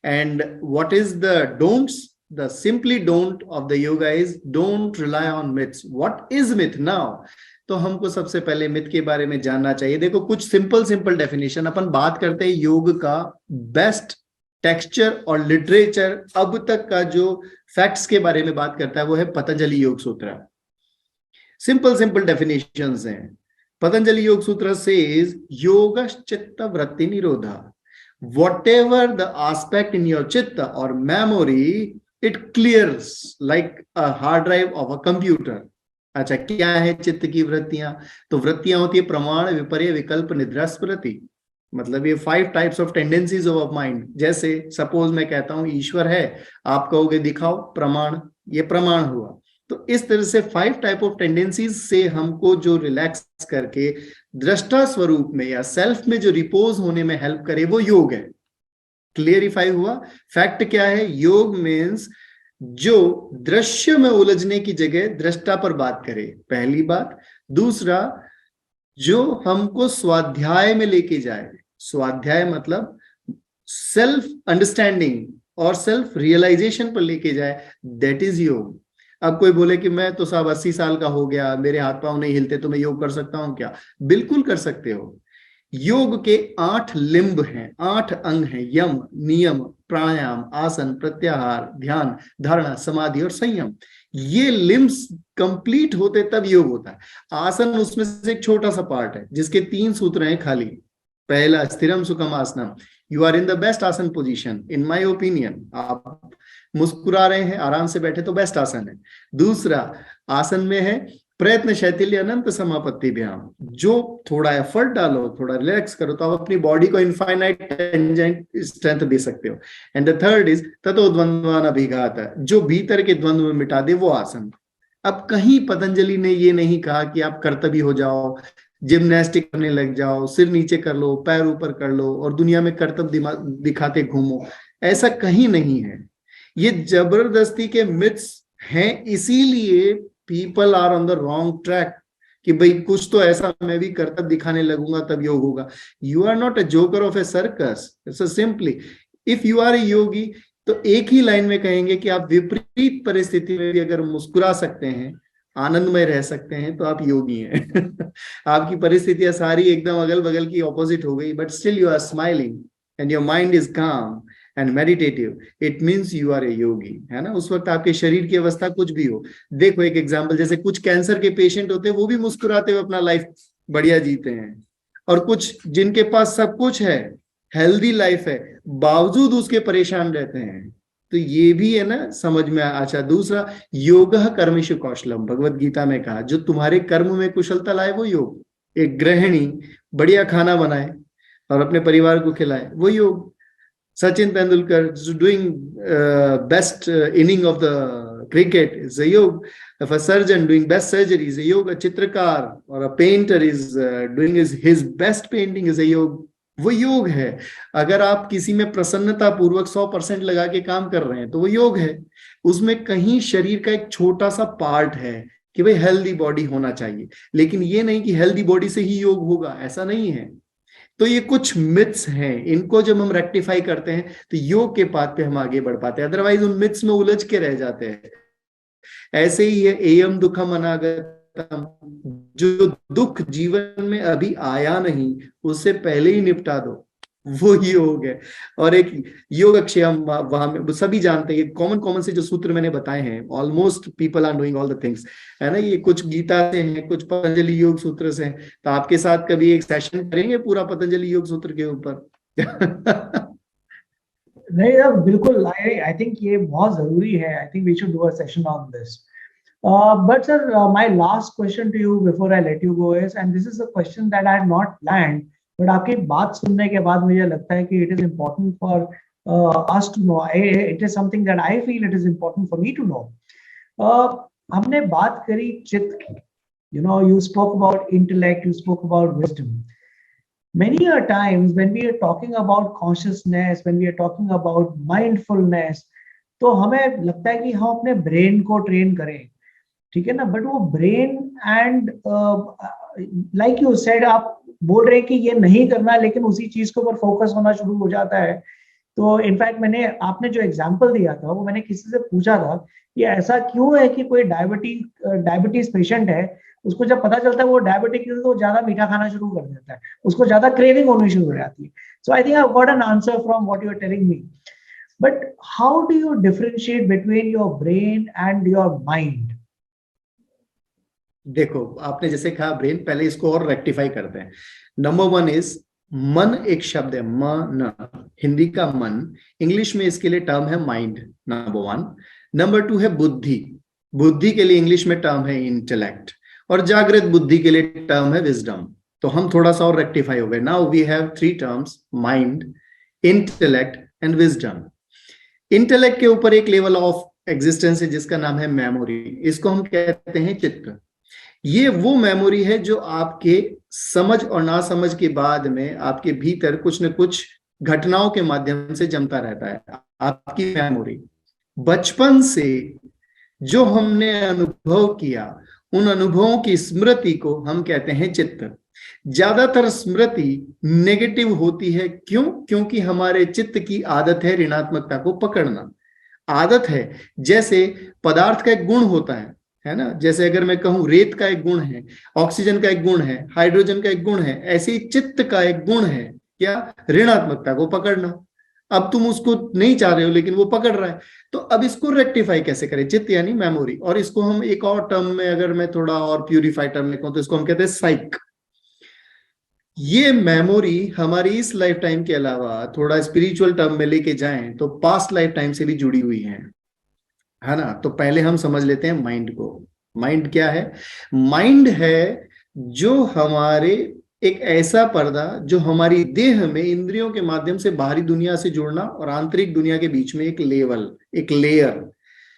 And what is the don'ts? The simply don't of the yoga is don't rely on myths. What is myth now? तो हमको सबसे पहले myth के बारे में जानना चाहिए। देखो, कुछ सिंपल डेफिनेशन अपन बात करते हैं। योग का बेस्ट टेक्सचर और लिटरेचर अब तक का जो फैक्ट्स के बारे में बात करता है वो है पतंजलि योग सूत्र। सिंपल डेफिनेशंस हैं। पतंजलि योग सूत्र सेज योगश्चित्त वृत्ति निरोधा, whatever the aspect in your chitta or memory, it clears like a hard drive of a computer. अच्छा, क्या है चित्त की वृत्तियां? तो वृत्तियां होती है प्रमाण, विपर्य, विकल्प, निद्रा, स्मृति। मतलब ये 5 types of tendencies of mind. जैसे सपोज मैं कहता हूं ईश्वर है, आप कहोगे दिखाओ, प्रमाण, ये प्रमाण हुआ। तो इस तरह से 5 टाइप ऑफ टेंडेंसीज से हमको जो रिलैक्स करके दृष्टा स्वरूप में या सेल्फ में जो रिपोज होने में हेल्प करे, वो योग है। क्लियरिफाई हुआ? फैक्ट क्या है? योग मीन्स जो दृश्य में उलझने की जगह दृष्टा पर बात करे, पहली बात। दूसरा, जो हमको स्वाध्याय में लेके जाए। स्वाध्याय मतलब सेल्फ अंडरस्टैंडिंग और सेल्फ रियलाइजेशन पर लेके जाए, दैट इज योग। अब कोई बोले कि मैं तो साहब 80 साल का हो गया, मेरे हाथ पांव नहीं हिलते, तो मैं योग कर सकता हूं क्या? बिल्कुल कर सकते हो। योग के 8 लिंब हैं, 8 अंग हैं, यम, नियम, प्राणायाम, आसन, प्रत्याहार, ध्यान, धारणा, समाधि और संयम। ये लिम्स कंप्लीट होते तब योग होता है। आसन उसमें से एक छोटा सा पार्ट है जिसके 3 सूत्र हैं खाली। पहला, स्थिरम सुखम आसनम, you are in the best asan position in my opinion. आप मुस्कुरा रहे हैं, आराम से बैठे, तो बेस्ट आसन है। दूसरा, आसन में है प्रयत्न शैथिल्य अनंत समापत्ति व्यायाम, जो थोड़ा एफर्ट डालो, थोड़ा रिलैक्स करो, तो आप अपनी बॉडी को इनफाइनाइट टेंजेंट स्ट्रेंथ दे सकते हो। एंड द थर्ड इज ततो द्वंद्वान अभिघात, जो भीतर के द्वंद्व में मिटा दे, वो आसन। अब कहीं पतंजलि ने ये नहीं कहा कि आप कर्तव्य हो जाओ, जिम्नास्टिक करने लग जाओ, सिर नीचे कर लो, पैर ऊपर कर लो और दुनिया में कर्तव्य दिखाते घूमो, ऐसा कहीं नहीं है। ये जबरदस्ती के मिथ्स हैं, इसीलिए people are on the wrong track कि भाई कुछ तो ऐसा मैं भी कर्तव्य दिखाने लगूंगा तब योग होगा। You are not a joker of a circus, it's simply, if you are a yogi तो एक ही लाइन में कहेंगे कि आप विपरीत परिस्थिति में भी अगर मुस्कुरा सकते हैं, आनंदमय रह सकते हैं, तो आप योगी हैं। आपकी परिस्थितियां सारी एकदम अगल बगल की ऑपोजिट हो गई, but still you are smiling and your mind is calm and meditative, it means you are a yogi, है ना। उस वक्त आपके शरीर की अवस्था कुछ भी हो, देखो एक एग्जाम्पल, जैसे कुछ कैंसर के पेशेंट होते हैं वो भी मुस्कुराते हुए अपना लाइफ बढ़िया जीते हैं, और कुछ जिनके पास सब कुछ है, हेल्दी लाइफ है, बावजूद उसके परेशान रहते हैं। तो ये भी है ना समझ में अच्छा। दूसरा, योग कर्मशु कौशलम, भगवत गीता में कहा, जो तुम्हारे कर्म में कुशलता लाए वो योग। एक गृहिणी बढ़िया खाना बनाए और अपने परिवार को खिलाए, वो योग। Sachin Tendulkar doing best inning of the cricket is a yoga. If a surgeon doing best surgery is a yoga. A चित्रकार or a painter is doing his best painting is a yoga. वो योग है। अगर आप किसी में प्रसन्नता पूर्वक 100% लगा के काम कर रहे हैं तो वो योग है। उसमें कहीं शरीर का एक छोटा सा पार्ट है कि भाई हेल्दी बॉडी होना चाहिए, लेकिन ये नहीं कि हेल्दी बॉडी से ही योग होगा, ऐसा नहीं है। तो ये कुछ मिथ्स हैं, इनको जब हम रेक्टिफाई करते हैं तो योग के पाथ पे हम आगे बढ़ पाते हैं, अदरवाइज उन मिथ्स में उलझ के रह जाते हैं। ऐसे ही है एयम दुखम अनागतम, जो दुख जीवन में अभी आया नहीं उससे पहले ही निपटा दो, वो योग है। और एक योग अक्षयम, वहां सभी जानते हैं, कॉमन कॉमन से जो सूत्र मैंने बताए हैं, almost people are doing all the things, है ना। ये कुछ गीता से हैं, कुछ पतंजलि योग सूत्र से हैं। तो आपके साथ कभी एक सेशन करेंगे पूरा पतंजलि योग सूत्र के ऊपर। नहीं यार, बिल्कुल, आई थिंक ये बहुत जरूरी है। I think we should do a session on this. But sir, my last question to you before I let you go is, and this is a question that I had not planned, but आपकी बात सुनने के बाद मुझे लगता है कि it is important for us to know. It is something that I feel it is important for me to know. हमने बात करी चित्त की. You know, you spoke about intellect, you spoke about wisdom. Many a times when we are talking about consciousness, when we are talking about mindfulness, तो हमें लगता है कि हम अपने ब्रेन को ट्रेन करें, ठीक है ना। बट वो brain and like you said, आप बोल रहे हैं कि ये नहीं करना, लेकिन उसी चीज के ऊपर फोकस होना शुरू हो जाता है। तो इनफैक्ट आपने जो एग्जांपल दिया था वो मैंने किसी से पूछा था कि ऐसा क्यों है कि कोई डायबिटीज पेशेंट है, उसको जब पता चलता है वो डायबिटिक है तो ज्यादा मीठा खाना शुरू कर देता है, उसको ज्यादा क्रेविंग होनी शुरू हो जाती है। So I think I got an answer from what you are telling me, but how do you differentiate between your brain and your mind? देखो, आपने जैसे कहा ब्रेन, पहले इसको और रेक्टिफाई करते हैं। नंबर वन इज मन, एक शब्द है मन, हिंदी का मन, इंग्लिश में इसके लिए टर्म है mind, number one. Number two है बुद्धि, बुद्धि के लिए इंग्लिश में टर्म है इंटेलेक्ट, और जागृत बुद्धि के लिए टर्म है विजडम। तो हम थोड़ा सा और रेक्टिफाई हो गए। Now we have three terms, mind, intellect and wisdom. Intellect के ऊपर एक लेवल ऑफ एग्जिस्टेंस है जिसका नाम है मेमोरी, इसको हम कहते हैं चित्त। ये वो मेमोरी है जो आपके समझ और ना समझ के बाद में आपके भीतर कुछ न कुछ घटनाओं के माध्यम से जमता रहता है। आपकी मेमोरी बचपन से जो हमने अनुभव किया, उन अनुभवों की स्मृति को हम कहते हैं चित्त। ज्यादातर स्मृति नेगेटिव होती है, क्यों? क्योंकि हमारे चित्त की आदत है ऋणात्मकता को पकड़ना। आदत है, जैसे पदार्थ का एक गुण होता है ना। जैसे अगर मैं कहूं रेत का एक गुण है, ऑक्सीजन का एक गुण है, हाइड्रोजन का एक गुण है, ऐसे ही चित्त का एक गुण है, क्या? ऋणात्मकता को पकड़ना। अब तुम उसको नहीं चाह रहे हो लेकिन वो पकड़ रहा है। तो अब इसको रेक्टिफाई कैसे करें? चित्त यानी मेमोरी, और इसको हम एक और टर्म में, अगर मैं थोड़ा और प्यूरिफाई टर्म में कहूं तो इसको हम कहते हैं साइक। ये मेमोरी हमारी इस लाइफ टाइम के अलावा थोड़ा स्पिरिचुअल टर्म में लेके जाएं तो पास्ट लाइफ टाइम से भी जुड़ी हुई है ना। तो पहले हम समझ लेते हैं माइंड को। माइंड क्या है? माइंड है जो हमारे एक ऐसा पर्दा जो हमारी देह में इंद्रियों के माध्यम से बाहरी दुनिया से जुड़ना और आंतरिक दुनिया के बीच में एक लेवल, एक लेयर,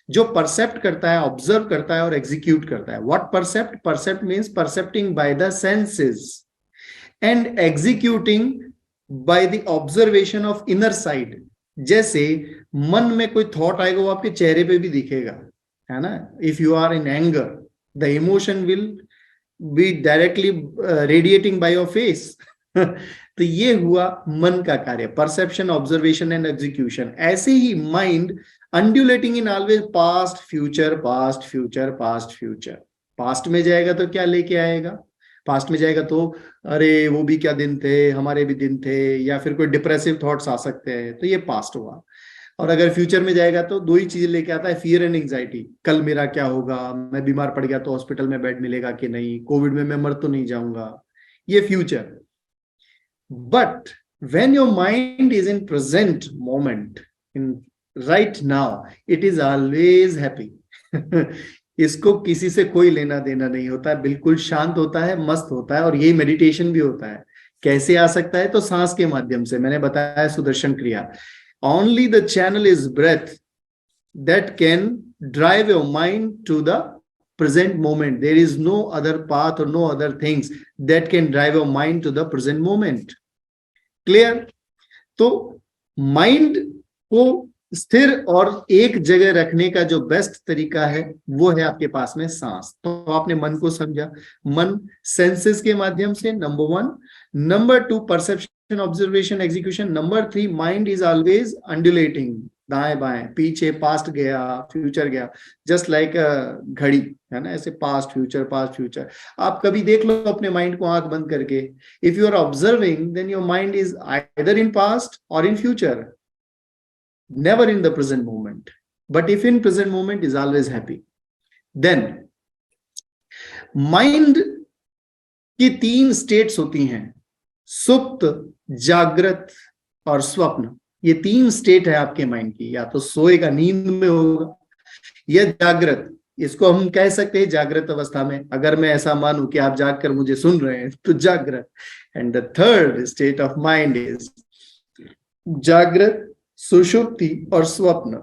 जो परसेप्ट करता है, ऑब्जर्व करता है और एग्जीक्यूट करता है। What percept? Percept means percepting by the senses and executing by the observation of inner side. जैसे मन में कोई थॉट आएगा वो आपके चेहरे पे भी दिखेगा, है ना। If you are in anger, the emotion will be directly radiating by your face. तो ये हुआ मन का कार्य, परसेप्शन, ऑब्जर्वेशन एंड एग्जीक्यूशन। ऐसे ही mind undulating in always past future, past future, past future. Past में जाएगा तो क्या लेके आएगा? पास्ट में जाएगा तो अरे वो भी क्या दिन थे, हमारे भी दिन थे, या फिर कोई डिप्रेसिव थॉट्स आ सकते हैं, तो ये पास्ट हुआ। और अगर फ्यूचर में जाएगा तो दो ही चीजें लेके आता है, फियर एंड एंजाइटी। कल मेरा क्या होगा, मैं बीमार पड़ गया तो हॉस्पिटल में बेड मिलेगा कि नहीं, कोविड में मैं मर तो नहीं जाऊंगा, ये future. But when your mind is in present moment, in right now, it is always happy. इसको किसी से कोई लेना देना नहीं होता है, बिल्कुल शांत होता है, मस्त होता है। और यही मेडिटेशन भी होता है। कैसे आ सकता है, तो सांस के माध्यम से। मैंने बताया Sudarshan Kriya. Only the channel is breath that can drive your mind to the present moment. There is no other path or no other things that can drive your mind to the present moment. Clear? तो mind को स्थिर और एक जगह रखने का जो best तरीका है वो है आपके पास में सांस। तो आपने मन को समझा, मन सेंसेस के माध्यम से, number 1। Number 2, perception, observation, execution. Number 3, mind is always undulating, दाएं बाएं, पीछे, पास्ट गया, फ्यूचर गया, जस्ट लाइक घड़ी है ना, ऐसे पास्ट फ्यूचर पास्ट फ्यूचर। आप कभी देख लो अपने माइंड को आंख बंद करके, if you are observing then your mind is either in past और in future, never in the present moment. But if in present moment, is always happy. Then mind की 3 स्टेट्स होती हैं, सुप्त, जागृत और स्वप्न। ये 3 स्टेट है आपके माइंड की, या तो सोएगा, नींद में होगा, या जागृत। इसको हम कह सकते हैं जागृत अवस्था में, अगर मैं ऐसा मानूं कि आप जागकर मुझे सुन रहे हैं तो जागृत। And the third state of mind is जागृत, सुषुप्ति और स्वप्न।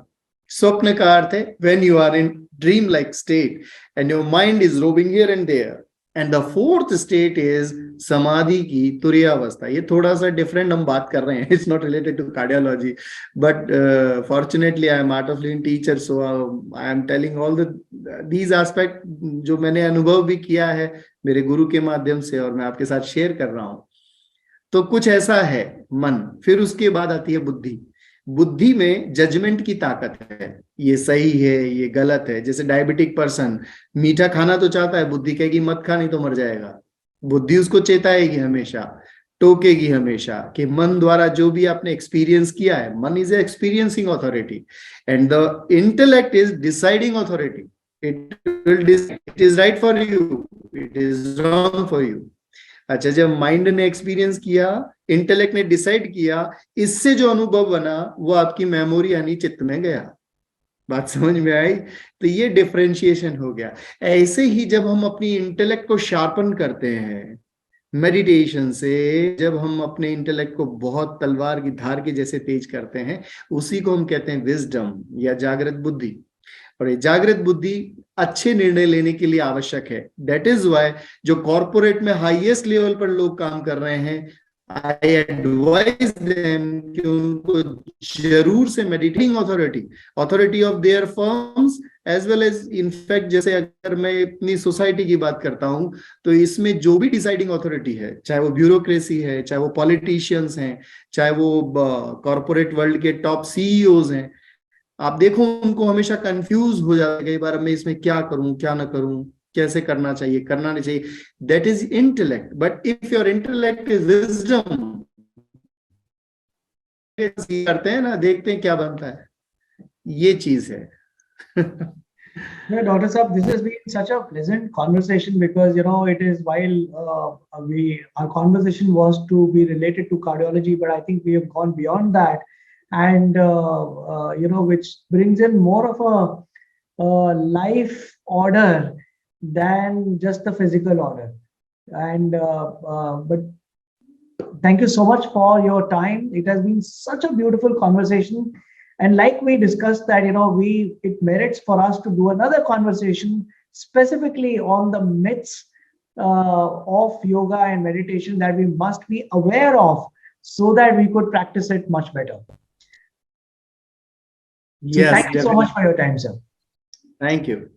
स्वप्न का अर्थ है when you are in dream like state and your mind is roving here and there. And the fourth state is समाधि की तुरीयावस्था। ये थोड़ा सा डिफरेंट हम बात कर रहे हैं, it's not related to cardiology, but fortunately I am Art of Living teacher, so I am telling all these aspect जो मैंने अनुभव भी किया है मेरे गुरु के माध्यम से, और मैं आपके साथ शेयर कर रहा हूं। तो कुछ ऐसा है मन। फिर उसके बाद आती है बुद्धि। बुद्धि में जजमेंट की ताकत है, ये सही है, ये गलत है। जैसे डायबिटिक पर्सन मीठा खाना तो चाहता है, बुद्धि कहेगी मत खा नहीं तो मर जाएगा। बुद्धि उसको चेताएगी हमेशा, टोकेगी हमेशा कि मन द्वारा जो भी आपने एक्सपीरियंस किया है, मन is experiencing authority and the intellect is deciding authority. It is right for you, it is wrong for you. अच्छा, जब माइंड ने एक्सपीरियंस किया, इंटेलेक्ट ने डिसाइड किया, इससे जो अनुभव बना वो आपकी मेमोरी यानी चित्त में गया। बात समझ में आई? तो ये डिफरेंशिएशन हो गया। ऐसे ही जब हम अपनी इंटेलेक्ट को शार्पन करते हैं मेडिटेशन से, जब हम अपने इंटेलेक्ट को बहुत तलवार की धार के जैसे तेज करते हैं, उसी को हम कहते हैं विजडम या जागृत बुद्धि। और ये जागृत बुद्धि अच्छे निर्णय लेने के लिए आवश्यक है। दैट इज वाई जो कॉर्पोरेट में हाईएस्ट लेवल पर लोग काम कर रहे हैं, आई एडवाइज देम कि उनको जरूर से meditating authority of their firms as well as in fact, जैसे अगर मैं अपनी सोसाइटी की बात करता हूं तो इसमें जो भी डिसाइडिंग अथॉरिटी है, चाहे वो ब्यूरोक्रेसी है, चाहे वो पॉलिटिशियंस हैं, चाहे वो कॉर्पोरेट वर्ल्ड के टॉप सीईओज हैं, आप देखो उनको हमेशा कंफ्यूज हो जाता है कई बार, मैं इसमें क्या करूं क्या ना करूं, कैसे करना चाहिए करना नहीं चाहिए। That is intellect. But if your intellect is wisdom, करते हैं ना, देखते हैं क्या बनता है, ये चीज है। Yeah, Dr. Saab, this has been such a pleasant conversation because, you know, it is while our conversation was to be related to cardiology, but I think we have gone beyond that. And, you know, which brings in more of a life order than just the physical order. And, but thank you so much for your time. It has been such a beautiful conversation. And like we discussed that, you know, it merits for us to do another conversation specifically on the myths of yoga and meditation that we must be aware of so that we could practice it much better. So Yes, thank you so definitely. much for your time, sir. Thank you.